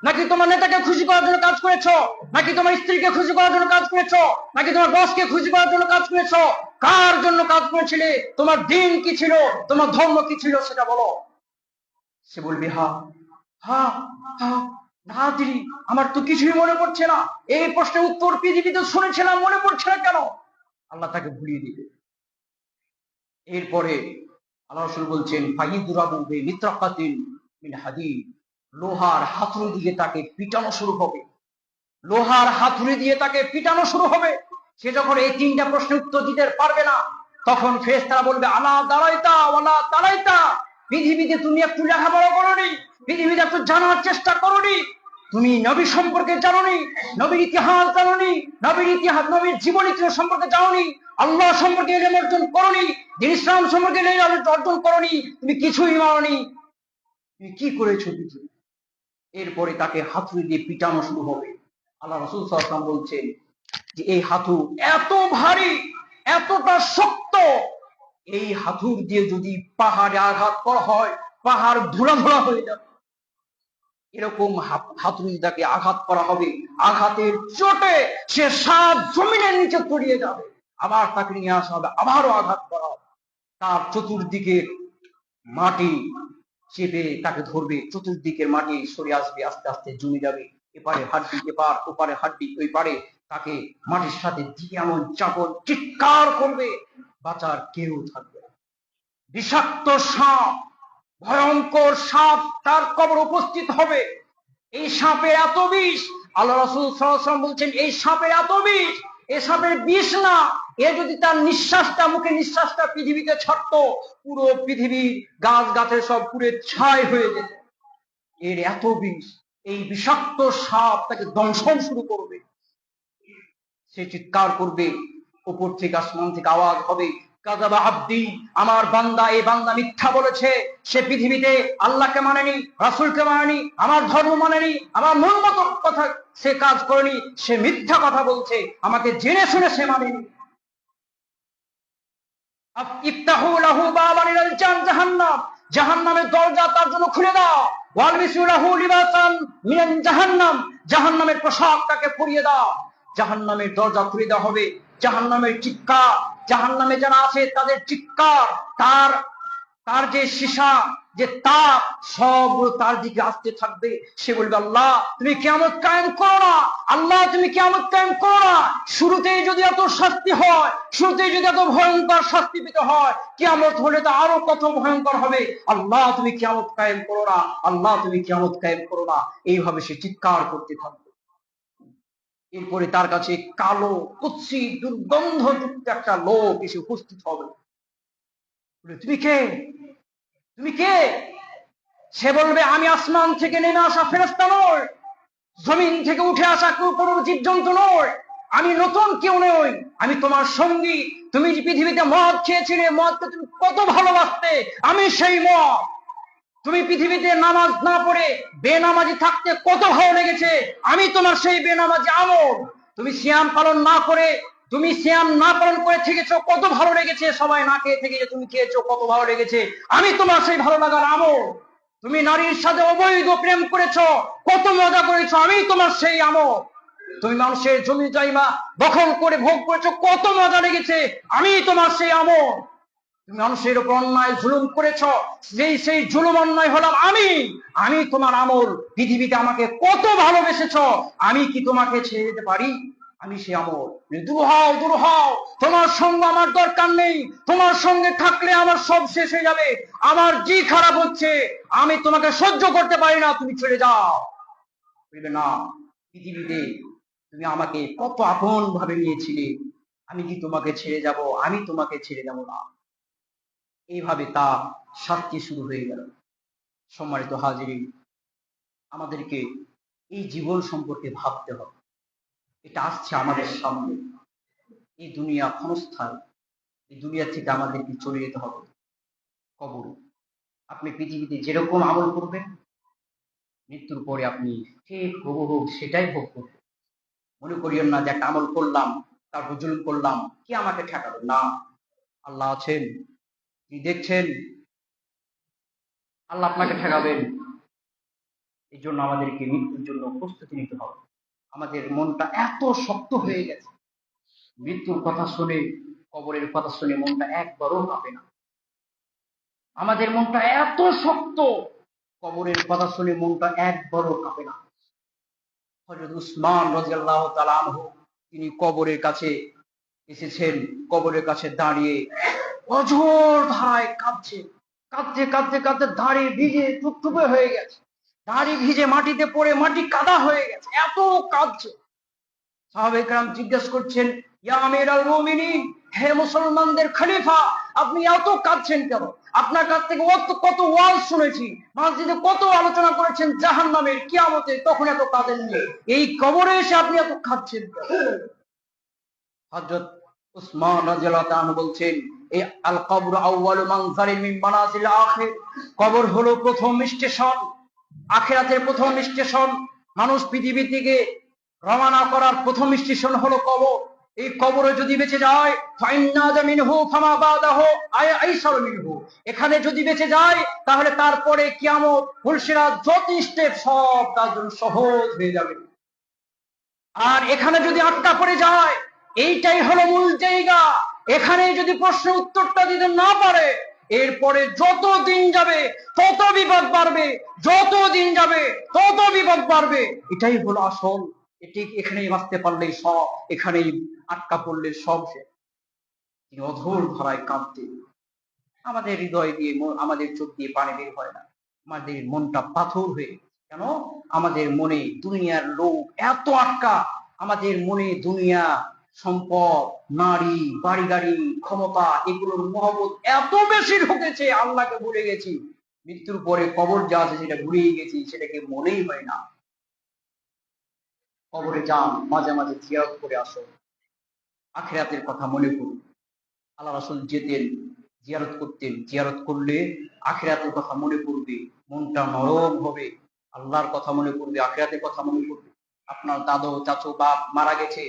নাকি তোমার নেতাকে খুশি করার জন্য কাজ করেছো, নাকি তোমার স্ত্রীকে খুশি করার জন্য কাজ করেছো, নাকি তোমার বসকে খুশি করার জন্য কাজ করেছো? কার জন্য কাজ করেছিলে? তোমার দিন কি ছিল, তোমার ধর্ম কি ছিল, সেটা বলো। সে বলবে হা হা হা না দিদি, আমার তো কিছুই মনে পড়ছে না। এই প্রশ্নের উত্তর পৃথিবীতে শুনেছিলাম, মনে পড়ছে না কেন? আল্লাহ তাকে ভুলিয়ে দিবে। এরপরে আল্লাহ রাসূল বলছেন ফাইদুরাবু বিমিত্রাকাতিন মিন হাদিদ, লোহার হাতুড়ি দিয়ে তাকে পিটানো শুরু হবে। লোহার হাতুড়ি দিয়ে তাকে পিটানো শুরু হবে। সে যখন এই তিনটা প্রশ্নের উত্তর দিতে পারবে না, তখন ফেরেশতারা বলবে আলা দারাইতা ওয়ালা তালাইতা, পৃথিবীতে তুমি একটু লেখাপড়া করোনি, পৃথিবীতে একটু জানার চেষ্টা করোনি, তুমি নবী সম্পর্কে জানোনি, নবীর ইতিহাস জানোনি, নবীর জীবন ইতিহাস সম্পর্কে জানোনি, আল্লাহ সম্পর্কে ইলম অর্জন করোনি, দিন ইসলাম সম্পর্কে ইলম অর্জন করোনি, তুমি কিছুই মানোনি, তুমি কি করেছো পৃথিবী? এরপরে তাকে হাতুড়ি দিয়ে পিটানো শুরু হবে। আল্লাহ রাসূল সাল্লাল্লাহু আলাইহি ওয়াসাল্লাম বলছেন যে এই হাতুড় এত ভারী, এতটা শক্ত, এই হাতুড় দিয়ে যদি পাহাড়ে আঘাত করা হয়, পাহাড় ধুলা ধুলা হয়ে যাবে। এরকম হাতুড়ি তাকে আঘাত করা হবে, আঘাতের চোটে সে 7 জমিনের নিচে তলিয়ে যাবে। আবার তাকে নিয়ে আসা হবে, আবারও আঘাত করা হবে। তার চতুর্দিকে মাটি চেপে তাকে ধরবে, চতুর্দিকের মাটি সরে আসবে, আস্তে আস্তে জমে যাবে। এপারে হাড্ডি এপার, ওপারে হাড্ডি ওই পারে, তাকে মাটির সাথে দিয়ে এমন চাপড়, চিৎকার করবে, বাঁচার কেউ থাকবে না। বিষাক্ত সাপ, ভয়ঙ্কর সাপ তার কবর উপস্থিত হবে। এই সাপের এত বিষ, আল্লাহ রাসূল সাল্লাল্লাহু আলাইহি ওয়াসাল্লাম বলছেন এই সাপের এত বিষ, এই সাপের বিষ না, এ যদি তার নিঃশ্বাসটা, মুখে নিঃশ্বাসটা পৃথিবীতে ছাড়তো, পুরো পৃথিবীর গাছ গাছের সব পুড়ে ছাই হয়ে যেত। এর এত বিষ, এই বিষাক্ত সাপ তাকে দংশন শুরু করবে। সে চিৎকার করবে, উপর থেকে আসমান থেকে আওয়াজ হবে কাযাবা আব্দি, আমার বান্দা, এই বান্দা মিথ্যা বলেছে, সে পৃথিবীতে আল্লাহকে মানেনি, রাসূলকে মানেনি, আমার ধর্ম মানেনি, আমার মন মতো কথা সে কাজ করেনি, সে মিথ্যা কথা বলছে, আমাকে জেনে শুনে সে মানেনি। ইফতাহু লাহু বাবান ইলাল জাহান্নাম, জাহান্নামের দরজা তার জন্য খুলে দাও। ওয়ালবিসু লাহু লিবাসান মিনান জাহান্নাম, জাহান্নামের পোশাক তাকে পরিয়ে দাও। জাহান্নামের দরজা খুলে দেওয়া হবে। জাহান্নামের চিৎকার, জাহান্নামে যারা আছে তাদের চিৎকার, তার তার যে সীসা, যে তাপ, সব তার দিকে আসতে থাকবে। সে বলবে আল্লাহ তুমি কিয়ামত কায়েম করো না, আল্লাহ তুমি কিয়ামত কায়েম করো না। শুরুতেই যদি এত শাস্তি হয়, শুরুতেই যদি এত ভয়ঙ্কর শাস্তি পেতে হয়, কিয়ামত হলে তো আরো কত ভয়ঙ্কর হবে। আল্লাহ তুমি কিয়ামত কায়েম করো না, আল্লাহ তুমি কিয়ামত কায়েম করো না। এইভাবে সে চিৎকার করতে থাকবে। এরপরে তার কাছে কালো কুৎসি দুর্গন্ধযুক্ত একটা লোক এসে উপস্থিত হবে। তুমি কে? তুমি কে? সে বলবে আমি আসমান থেকে নেমে আসা ফেরেশতা নই, জমিন থেকে উঠে আসা কোনো জীবজন্তু নয়, আমি নতুন কেউ নই, আমি তোমার সঙ্গী। তুমি যে পৃথিবীতে মদ খেয়েছিলে, মদকে তুমি কত ভালোবাসতে, আমি সেই মদ। তুমি পৃথিবীতে নামাজ না পড়ে বেনামাজি থাকতে কত ভালো লেগেছে, আমি তোমার সেই বেনামাজি আমল। তুমি সিয়াম পালন না করে, তুমি সিয়াম না পালন করে থেকেছো, কত ভালো লেগেছে। সবাই না খেয়ে থেকে তুমি খেয়েছো, কত ভালো লেগেছে, আমি তোমার সেই ভালো লাগার আমল। তুমি নারীর সাথে অবৈধ প্রেম করেছো, কত মজা করেছো, আমি তোমার সেই আমল। তুমি মানুষের জমি জায়গা দখল করে ভোগ করেছো, কত মজা লেগেছে, আমি তোমার সেই আমল। তুমি মানুষের উপর অন্যায় জুলুম করেছ, সেই জুলুম অন্যায় হলাম আমি তোমার আমল। পৃথিবীতে আমাকে কত ভালোবেসেছ, আমি কি তোমাকে ছেড়ে যেতে পারি? আমি সে আমল। দূর হও, দূর হও, তোমার সঙ্গে আমার দরকার নেই, তোমার সঙ্গে থাকলে আমার সব শেষ হয়ে যাবে, আমার জি খারাপ হচ্ছে, আমি তোমাকে সহ্য করতে পারি না, তুমি ছেড়ে যাও। বলবে না, পৃথিবীতে তুমি আমাকে কত আপন ভাবে নিয়েছিলে, আমি কি তোমাকে ছেড়ে যাব? আমি তোমাকে ছেড়ে যাব না। এইভাবে তা শাস্তি শুরু হয়ে গেল। সম্মানিত হাজিরিন, আমাদেরকে এই জীবন সম্পর্কে ভাবতে হবে। এটা আসছে আমাদের সামনে, এই দুনিয়া ক্ষণস্থায়ী, এই দুনিয়া থেকে আমাদেরকে চলে যেতে হবে কবরে। আপনি পৃথিবীতে যেরকম আমল করবেন, মৃত্যুর পরে আপনি ঠিক হুবহু সেটাই ভোগ করবেন। মনে করিয়েন না যে একটা আমল করলাম, তারপর জুলুম করলাম, কি আমাকে ঠেকাবে? না, আল্লাহ আছেন, তিনি দেখছেন, আল্লাহ আপনাকে ঠেকাবেন। এই জন্য আমাদেরকে মৃত্যুর জন্য প্রস্তুতি নিতে হবে। আমাদের মনটা এত শক্ত হয়ে গেছে, মৃত্যুর কথা শুনে, কবরের কথা শুনে মনটা একবারও কাঁপে না। আমাদের মনটা এত শক্ত, কবরের কথা শুনে মনটা একবারও কাঁপে না। হযরত উসমান রাদিয়াল্লাহু তাআলা আনহু তিনি কবরের কাছে এসেছেন, কবরের কাছে দাঁড়িয়ে অঝোর ধারায় কাঁদছে, কাঁদতে কাঁদতে কাঁদতে দাড়ি ভিজে টুকটুকে হয়ে গেছে, দাড়ি ভিজে মাটিতে পড়ে মাটি কাদা হয়ে গেছে, এত কাঁদছে। সাহাবায়ে কেরাম জিজ্ঞেস করছেন, ইয়া আমিরাল মুমিনিন, হে মুসলমানদের খলিফা, আপনি এত কাঁদছেন কেন? আপনার কাছ থেকে কত ওয়াজ শুনেছি, মসজিদে কত আলোচনা করেছেন জাহান্নামের, কিয়ামতে, তখন এত কাঁদেননি, এই কবরে এসে আপনি এত কাঁদছেন কেন? হযরত উসমান রাদিয়াল্লাহু তাআলা বলছেন, এই আল কবর আউয়ালু মানজারিন মিন মানাজিল আখির, কবর হলো প্রথম স্টেশন, আখিরাতের প্রথম স্টেশন। মানুষ পৃথিবী থেকে রওনা করার প্রথম স্টেশন হলো কবর। এই কবরে যদি বেঁচে যায়, ফাইন্না জামিনহু ফামা বাদাহু আইসারু মিনহু, এখানে যদি বেঁচে যায় তাহলে তারপরে কিয়ামত, হুলসিরাত, যত স্টেপ সব তার জন্য সহজ হয়ে যাবে। আর এখানে যদি আটকা পড়ে যায়, এইটাই হলো মূল জায়গা, এখানে যদি প্রশ্নের উত্তরটা দিতে না পারে, এরপরে যত দিন যাবে তত বিপদ বাড়বে, যত দিন যাবে তত বিপদ বাড়বে। এটাই হলো আসল। এটি এখানেই বাঁচতে পারলেই সব, এখানেই আটকা পড়লে সব শেষ। তিনি অধৈর্য ধারায় কাঁদতেন। আমাদের হৃদয় দিয়ে, আমাদের চোখ দিয়ে পানি বের হয় না, আমাদের মনটা পাথর হয়ে, কেন? আমাদের মনে দুনিয়ার লোভ এত আটকা, আমাদের মনে দুনিয়া, সম্পদ, নারী, বাড়ি গাড়ি, ক্ষমতা, এগুলোর মহব্বত এত বেশি ঢুকেছে, আল্লাহকে ভুলে গেছি। মৃত্যুর পরে কবর যা আছে সেটা ভুলেই গেছি, সেটাকে মনেই হয় না। কবরে যান, মাঝে মাঝে জিয়ারত করে আসো, আখিরাতের কথা মনে করুন। আল্লাহ রাসূল যেতেন, জিয়ারত করতেন, জিয়ারত করলে আখিরাতের কথা মনে পড়বে, মনটা নরম হবে, আল্লাহর কথা মনে পড়বে, আখিরাতের কথা মনে পড়বে। আপনার দাদু, চাচু, বাপ মারা গেছে,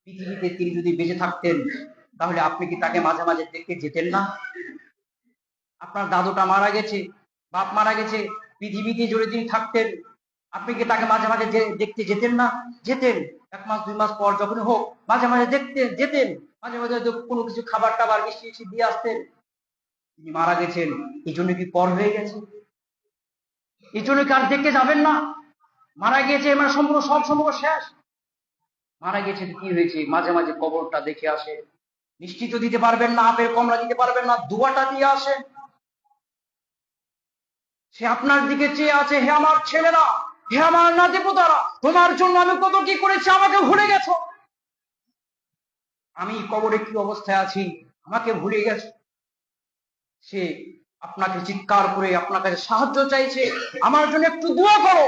পৃথিবীতে তিনি যদি বেঁচে থাকতেন তাহলে আপনি কি তাকে মাঝে মাঝে দেখতে যেতেন না? আপনার দাদুটা মারা গেছে, বাপ মারা গেছে, পৃথিবীতে যদি তিনি থাকতেন, আপনি কি তাকে মাঝে মাঝে দেখতে যেতেন না? যেতেন। 1 মাস 2 মাস পর যখনই হোক মাঝে মাঝে দেখতে যেতেন, মাঝে মাঝে কোনো কিছু খাবার টাবার মিষ্টি মিষ্টি দিয়ে আসতেন। তিনি মারা গেছেন, এই জন্য কি পর হয়ে গেছে? এই জন্য কি আর দেখতে যাবেন না? মারা গিয়েছে মানে সম্পূর্ণ সব সম্পর্ক শেষ। মারা গেছে কি হয়েছে, মাঝে মাঝে কবরটা দেখে আসে। মিষ্টি তো দিতে পারবেন না, আপেল কমলা দিতে পারবেন না, দুয়াটা দিয়ে আসেন। সে আপনার দিকে চেয়ে আছে, হে আমার ছেলেরা, হে আমার নাতিপুতারা, তোমার জন্য আমি কত কি করেছি, আমাকে ভুলে গেছো? আমি কবরে কি অবস্থায় আছি, আমাকে ভুলে গেছো? সে আপনাকে চিৎকার করে আপনার কাছে সাহায্য চাইছে, আমার জন্য একটু দোয়া করো।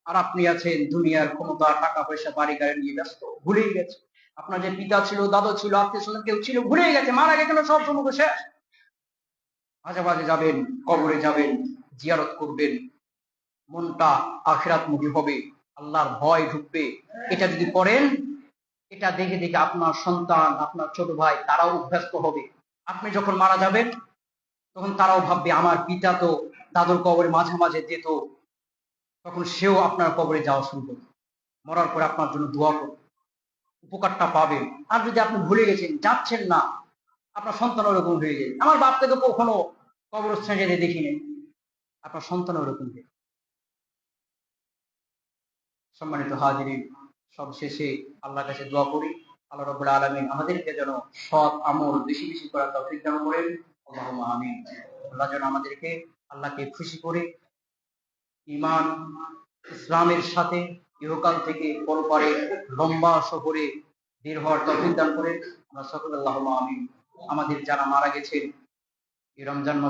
আর আপনি আছেন দুনিয়ার ক্ষমতা, টাকা পয়সা, বাড়ি গাড়ি নিয়ে ব্যস্ত, ভুলেই গেছে। আপনার যে পিতা ছিল, দাদু ছিল, আত্মীয় স্বজন কেউ ছিল, ভুলেই গেছে, মারা গেছে, সব সম্পর্ক শেষ। মাঝে মাঝে যাবেন, কবরে যাবেন, জিয়ারত করবেন, মনটা আখিরাতমুখী হবে, আল্লাহর ভয় ঢুকবে। এটা যদি করেন, এটা দেখে দেখে আপনার সন্তান, আপনার ছোট ভাই, তারাও অভ্যস্ত হবে। আপনি যখন মারা যাবেন তখন তারাও ভাববে, আমার পিতা তো দাদুর কবরে মাঝে মাঝে যেত, তখন সেও আপনার কবরে যাওয়া শুরু করবে, মরার পরে আপনার জন্য দোয়া করবে, উপকারটা পাবেন। আর যদি আপনি ভুলে গেছেন, যাচ্ছেন না, আপনার সন্তান ওরকম হয়ে যায়। আমার বাপ থেকে কখনো কবরস্থানে যেতে দেখিনি, আপনার সন্তান ওরকম হয়ে। সম্মানিত হাজিরিন, সবশেষে আল্লাহর কাছে দোয়া করি, আল্লাহ রাব্বুল আলামিন আমাদেরকে যেন সৎ আমল বেশি বেশি করার তৌফিক দান করেন। আল্লাহুম্মা আমিন। আল্লাহ যেন আমাদেরকে আল্লাহকে খুশি করে ঈমান, ইসলামের সাথে ইহকাল থেকে পরপারে লম্বা সফরে বের হওয়ার তৌফিক দান করেন। আমরা সকলে আল্লাহুম্মা আমিন। আমাদের যারা মারা গেছেন এই রমজান মাস